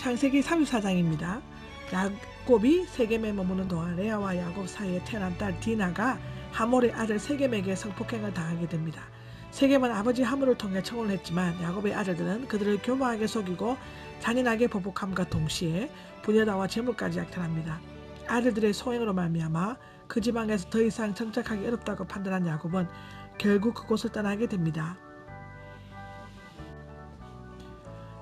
창세기 34장입니다. 야곱이 세겜에 머무는 동안 레아와 야곱 사이에 태어난 딸 디나가 하몰의 아들 세겜에게 성폭행을 당하게 됩니다. 세겜은 아버지 하몰을 통해 청혼을 했지만 야곱의 아들들은 그들을 교묘하게 속이고 잔인하게 보복함과 동시에 부녀다와 재물까지 약탈합니다. 아들들의 소행으로 말미암아 그 지방에서 더 이상 정착하기 어렵다고 판단한 야곱은 결국 그곳을 떠나게 됩니다.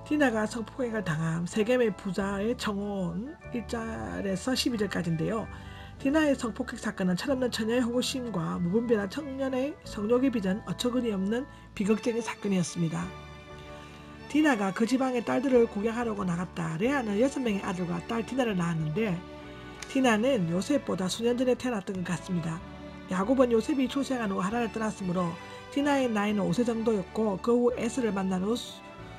디나가 성폭행을 당함 세겜의 부자의 청혼 1절에서 12절까지인데요. 디나의 성폭행 사건은 철없는 처녀의 호기심과 무분별한 청년의 성욕에 빚은 어처구니 없는 비극적인 사건이었습니다. 디나가 그 지방의 딸들을 구경하려고 나갔다. 레아는 6명의 아들과 딸 디나를 낳았는데 디나는 요셉보다 수년 전에 태어났던 것 같습니다. 야곱은 요셉이 출생한 후 하란을 떠났으므로 디나의 나이는 5세 정도였고 그 후 에스를 만난 후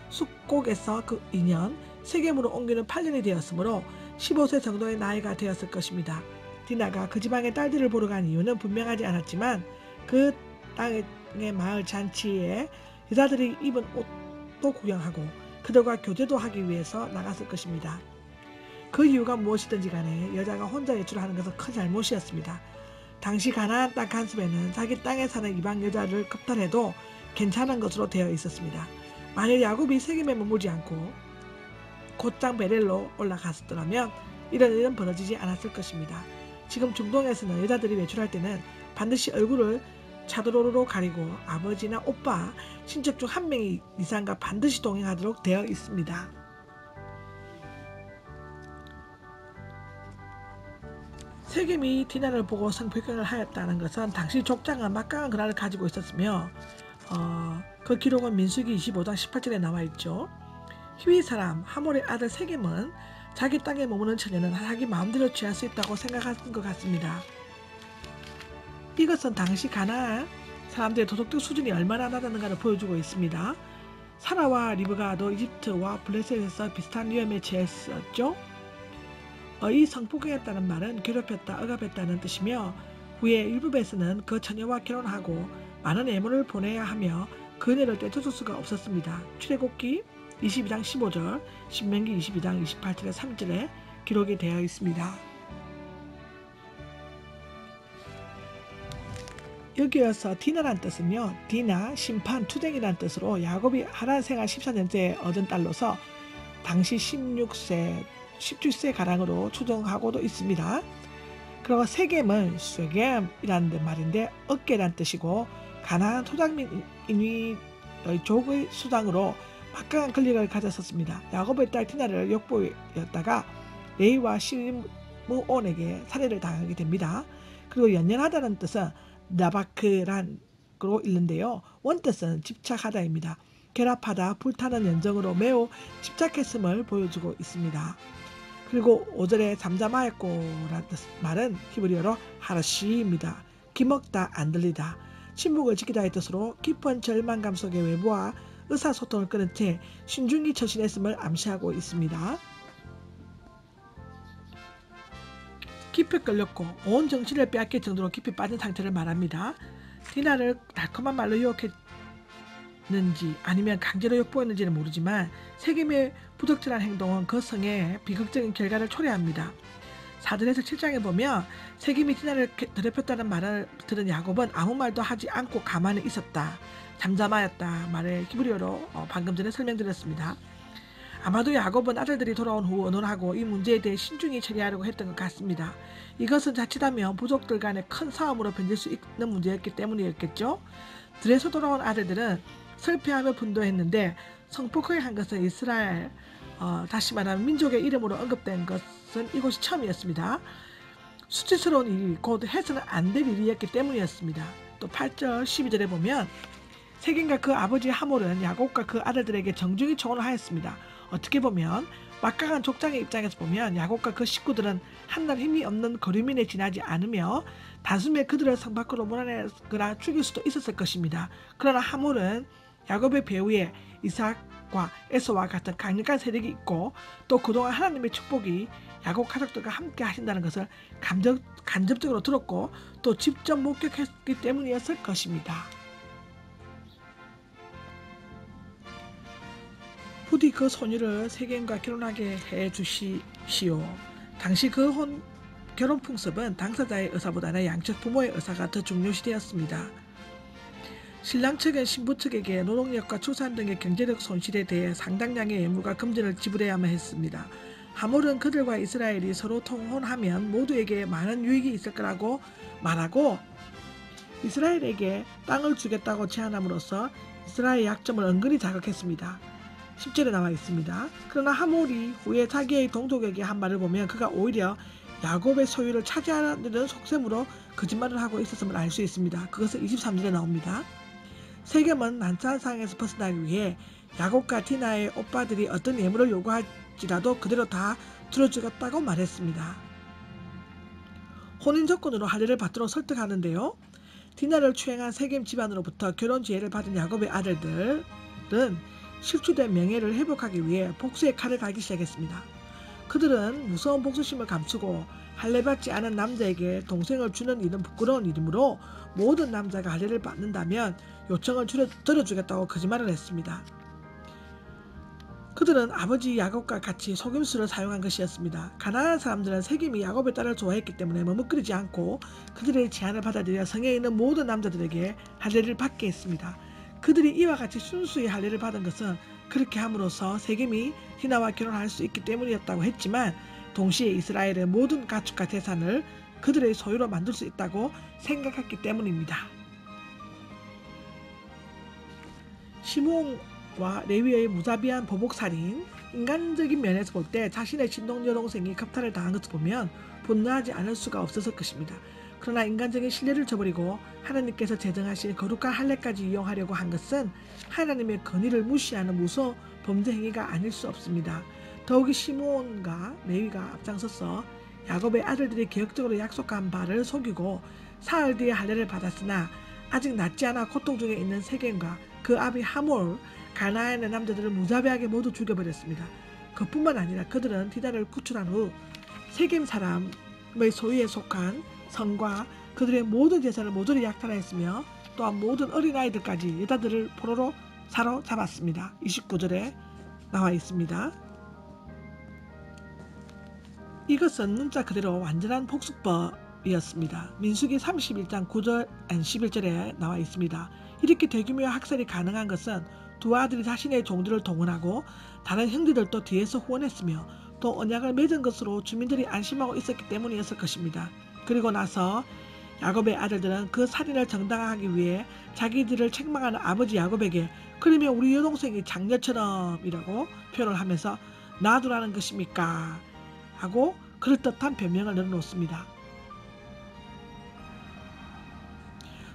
숙곡에서 그 2년, 세겜으로 옮기는 8년이 되었으므로 15세 정도의 나이가 되었을 것입니다. 디나가 그 지방의 딸들을 보러 간 이유는 분명하지 않았지만 그 땅의 마을 잔치에 여자들이 입은 옷도 구경하고 그들과 교제도 하기 위해서 나갔을 것입니다. 그 이유가 무엇이든지 간에 여자가 혼자 외출하는 것은 큰 잘못이었습니다. 당시 가나안 땅 간섭에는 자기 땅에 사는 이방 여자를 겁탈해도 괜찮은 것으로 되어 있었습니다. 만일 야곱이 세겜에 머물지 않고 곧장 베델로 올라갔었더라면 이런 일은 벌어지지 않았을 것입니다. 지금 중동에서는 여자들이 외출할 때는 반드시 얼굴을 차도로로 가리고 아버지나 오빠, 친척 중 한 명 이상과 반드시 동행하도록 되어 있습니다. 세겜이 디나를 보고 성폭행을 하였다는 것은 당시 족장은 막강한 권한을 가지고 있었으며 그 기록은 민수기 25장 18절에 나와 있죠. 히위 사람 하몰의 아들 세겜은 자기 땅에 머무는 처녀는 자기 마음대로 취할 수 있다고 생각한 것 같습니다. 이것은 당시 가나안 사람들의 도덕적 수준이 얼마나 낮았는가를 보여주고 있습니다. 사라와 리브가도 이집트와 블레셋에서 비슷한 위험에 처했었죠. 이 성폭행했다는 말은 괴롭혔다, 억압했다는 뜻이며 후에 일부에서는 그 처녀와 결혼하고 많은 애물을 보내야 하며 그녀를 떼쳐줄 수가 없었습니다. 출애굽기 22장 15절, 신명기 22장 28절에 3절에 기록이 되어 있습니다. 여기에서 디나란 뜻은요, 디나, 심판, 투쟁이란 뜻으로 야곱이 하란 생활 14년째 얻은 딸로서 당시 17세 가량으로 추정하고도 있습니다. 그리고 세겜은 쇠겜이라는 말인데 어깨란 뜻이고 가나안 토장민의 족의 수장으로 막강한 권력을 가졌었습니다. 야곱의 딸 디나를 욕보였다가 레이와 시므온에게 살해를 당하게 됩니다. 그리고 연연하다는 뜻은 나바크란으로 읽는데요. 원뜻은 집착하다입니다. 결합하다, 불타는 연정으로 매우 집착했음을 보여주고 있습니다. 그리고 5절에 잠잠하였고라는 말은 히브리어로 하라시입니다. 기먹다, 안 들리다. 침묵을 지키다의 뜻으로 깊은 절망감 속의 외부와 의사소통을 끊은 채 신중히 처신했음을 암시하고 있습니다. 깊이 끌렸고 온 정신을 빼앗길 정도로 깊이 빠진 상태를 말합니다. 디나를 달콤한 말로 유혹했는지 아니면 강제로 욕보였는지는 모르지만 세겜의 부적절한 행동은 그 성의 비극적인 결과를 초래합니다. 4절에서 7장에 보면 세겜이 디나를 더럽혔다는 말을 들은 야곱은 아무 말도 하지 않고 가만히 있었다. 잠잠하였다 말을 히브리어로 방금 전에 설명드렸습니다. 아마도 야곱은 아들들이 돌아온 후 의논하고 이 문제에 대해 신중히 처리하려고 했던 것 같습니다. 이것은 자칫하면 부족들 간의 큰 싸움으로 번질 수 있는 문제였기 때문이었겠죠. 들에서 돌아온 아들들은 슬퍼하며 분노했는데 성폭행을 한 것은 이스라엘 다시 말하면 민족의 이름으로 언급된 것은 이곳이 처음이었습니다. 수치스러운 일이 곧 해서는 안 될 일이었기 때문이었습니다. 또 8절 12절에 보면 세겜과 그 아버지 하몰은 야곱과 그 아들들에게 정중히 청혼을 하였습니다. 어떻게 보면 막강한 족장의 입장에서 보면 야곱과 그 식구들은 한낱 힘이 없는 거류민에 지나지 않으며 단숨에 그들을 성 밖으로 몰아내거나 죽일 수도 있었을 것입니다. 그러나 하몰은 야곱의 배후에 이삭과 에서와 같은 강력한 세력이 있고 또 그동안 하나님의 축복이 야곱 가족들과 함께 하신다는 것을 간접적으로 들었고 또 직접 목격했기 때문이었을 것입니다. 부디 그 소녀를 세겜과 결혼하게 해 주시시오. 당시 그 결혼 풍습은 당사자의 의사보다는 양측 부모의 의사가 더 중요시되었습니다. 신랑 측은 신부 측에게 노동력과 출산 등의 경제적 손실에 대해 상당량의 예물과 금전을 지불해야만 했습니다. 하몰은 그들과 이스라엘이 서로 통혼하면 모두에게 많은 유익이 있을 거라고 말하고 이스라엘에게 땅을 주겠다고 제안함으로써 이스라엘의 약점을 은근히 자극했습니다. 10절에 나와 있습니다. 그러나 하몰이 후에 자기의 동족에게 한 말을 보면 그가 오히려 야곱의 소유를 차지하려는 속셈으로 거짓말을 하고 있었음을 알 수 있습니다. 그것은 23절에 나옵니다. 세겜은 난처한 상황에서 벗어나기 위해 야곱과 디나의 오빠들이 어떤 예물을 요구할지라도 그대로 다 들어주겠다고 말했습니다. 혼인 조건으로 할례를 받도록 설득하는데요. 디나를 추행한 세겜 집안으로부터 결혼 지혜를 받은 야곱의 아들들은 실추된 명예를 회복하기 위해 복수의 칼을 갈기 시작했습니다. 그들은 무서운 복수심을 감추고 할례받지 않은 남자에게 동생을 주는 일은 부끄러운 일이므로 모든 남자가 할례를 받는다면 요청을 들어주겠다고 거짓말을 했습니다. 그들은 아버지 야곱과 같이 속임수를 사용한 것이었습니다. 가나안 사람들은 세겜이 야곱의 딸을 좋아했기 때문에 머뭇거리지 않고 그들의 제안을 받아들여 성에 있는 모든 남자들에게 할례를 받게 했습니다. 그들이 이와 같이 순수히 할례를 받은 것은 그렇게 함으로써 세겜이 디나와 결혼할 수 있기 때문이었다고 했지만 동시에 이스라엘의 모든 가축과 재산을 그들의 소유로 만들 수 있다고 생각했기 때문입니다. 시므온과 레위의 무자비한 보복살인, 인간적인 면에서 볼 때 자신의 친동 여동생이 겁탈을 당한 것을 보면 분노하지 않을 수가 없었을 것입니다. 그러나 인간적인 신뢰를 저버리고 하나님께서 제정하신 거룩한 할례까지 이용하려고 한 것은 하나님의 건의를 무시하는 무서운 범죄 행위가 아닐 수 없습니다. 더욱이 시므온과 레위가 앞장서서 야곱의 아들들이 계획적으로 약속한 바를 속이고 사흘 뒤에 할례를 받았으나 아직 낫지 않아 고통 중에 있는 세겜과 그 아비 하몰, 가나안의 남자들을 무자비하게 모두 죽여버렸습니다. 그뿐만 아니라 그들은 디나를 구출한 후 세겜 사람의 소유에 속한 성과 그들의 모든 재산을 모조리 약탈했으며 또한 모든 어린아이들까지 여자들을 포로로 사로잡았습니다. 29절에 나와 있습니다. 이것은 문자 그대로 완전한 복수법이었습니다. 민수기 31장 9절 11절에 나와 있습니다. 이렇게 대규모의 학살이 가능한 것은 두 아들이 자신의 종들을 동원하고 다른 형제들도 뒤에서 후원했으며 또 언약을 맺은 것으로 주민들이 안심하고 있었기 때문이었을 것입니다. 그리고 나서 야곱의 아들들은 그 살인을 정당화하기 위해 자기들을 책망하는 아버지 야곱에게 그러면 우리 여동생이 장녀처럼이라고 표현을 하면서 놔두라는 것입니까? 하고 그럴듯한 변명을 내놓습니다.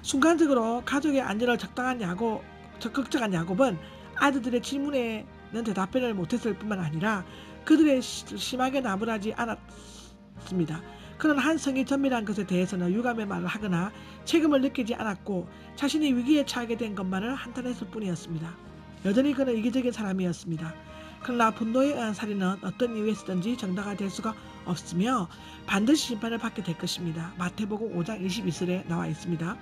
순간적으로 가족의 안전을 적극적한 야곱은 아들들의 질문에는 대답을 못했을 뿐만 아니라 그들의 심하게 나무라지 않았습니다. 그는 한 성이 전멸한 것에 대해서는 유감의 말을 하거나 책임을 느끼지 않았고 자신이 위기에 처하게 된 것만을 한탄했을 뿐이었습니다. 여전히 그는 이기적인 사람이었습니다. 그러나 분노에 의한 살인은 어떤 이유에서든지 정당화될 수가 없으며 반드시 심판을 받게 될 것입니다. 마태복음 5장 22절에 나와 있습니다.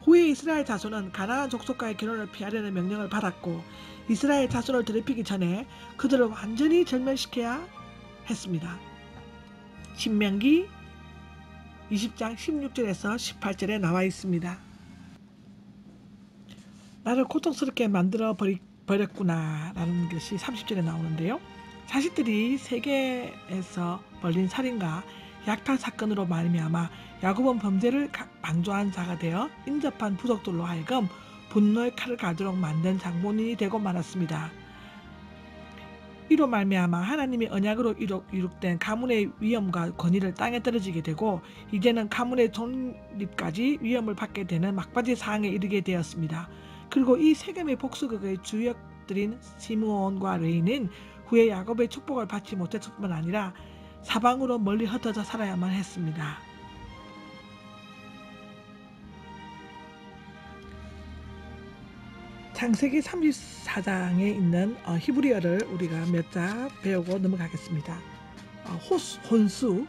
후에 이스라엘 자손은 가나안 족속과의 결혼을 피하려는 명령을 받았고 이스라엘 자손을 더럽히기 전에 그들을 완전히 절멸시켜야 했습니다. 신명기 20장 16절에서 18절에 나와 있습니다. 나를 고통스럽게 만들어 버렸구나 라는 것이 30절에 나오는데요. 자식들이 세계에서 벌린 살인과 약탈 사건으로 말미암아 야곱은 범죄를 방조한 자가 되어 인접한 부족들로 하여금 분노의 칼을 가도록 만든 장본인이 되고 말았습니다. 이로 말미암아 하나님의 언약으로 이룩된 가문의 위엄과 권위를 땅에 떨어지게 되고 이제는 가문의 존립까지 위엄을 받게 되는 막바지 상황에 이르게 되었습니다. 그리고 이 세겜의 복수극의 주역들인 시므온과 레위는 후에 야곱의 축복을 받지 못했을 뿐만 아니라 사방으로 멀리 흩어져 살아야만 했습니다. 창세기 34장에 있는 히브리어를 우리가 몇 자 배우고 넘어가겠습니다. 혼수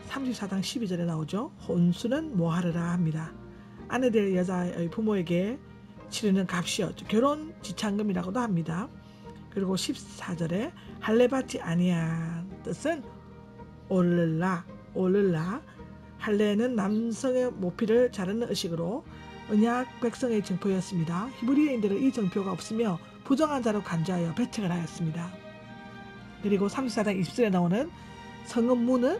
34장 12절에 나오죠. 혼수는 뭐하르라 합니다. 아내 될 여자의 부모에게 치르는 값이었죠. 결혼 지참금이라고도 합니다. 그리고 14절에 할례 받지 아니한 뜻은 오를라. 할례는 남성의 모피를 자르는 의식으로 언약 백성의 증표였습니다. 히브리인들은 이 증표가 없으며 부정한 자로 간주하여 배척을 하였습니다. 그리고 34장 20절에 나오는 성읍문은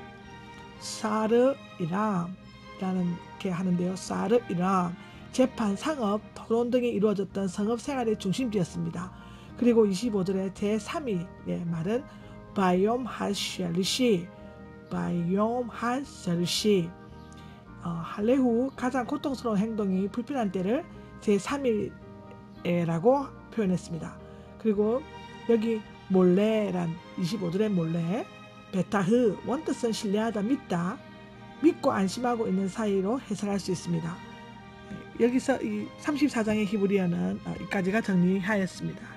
사르이람 라는 게 하는데요. 사르이람, 재판, 상업, 토론 등이 이루어졌던 성읍 생활의 중심지였습니다. 그리고 25절에 제3위의 말은 바이옴 하셜시, 할례 후 가장 고통스러운 행동이 불편한 때를 제3위라고 표현했습니다. 그리고 여기 몰레란 25절의 몰레, 베타흐, 원뜻은 신뢰하다, 믿다, 믿고 안심하고 있는 사이로 해석할 수 있습니다. 여기서 이 34장의 히브리어는 여기까지가 정리하였습니다.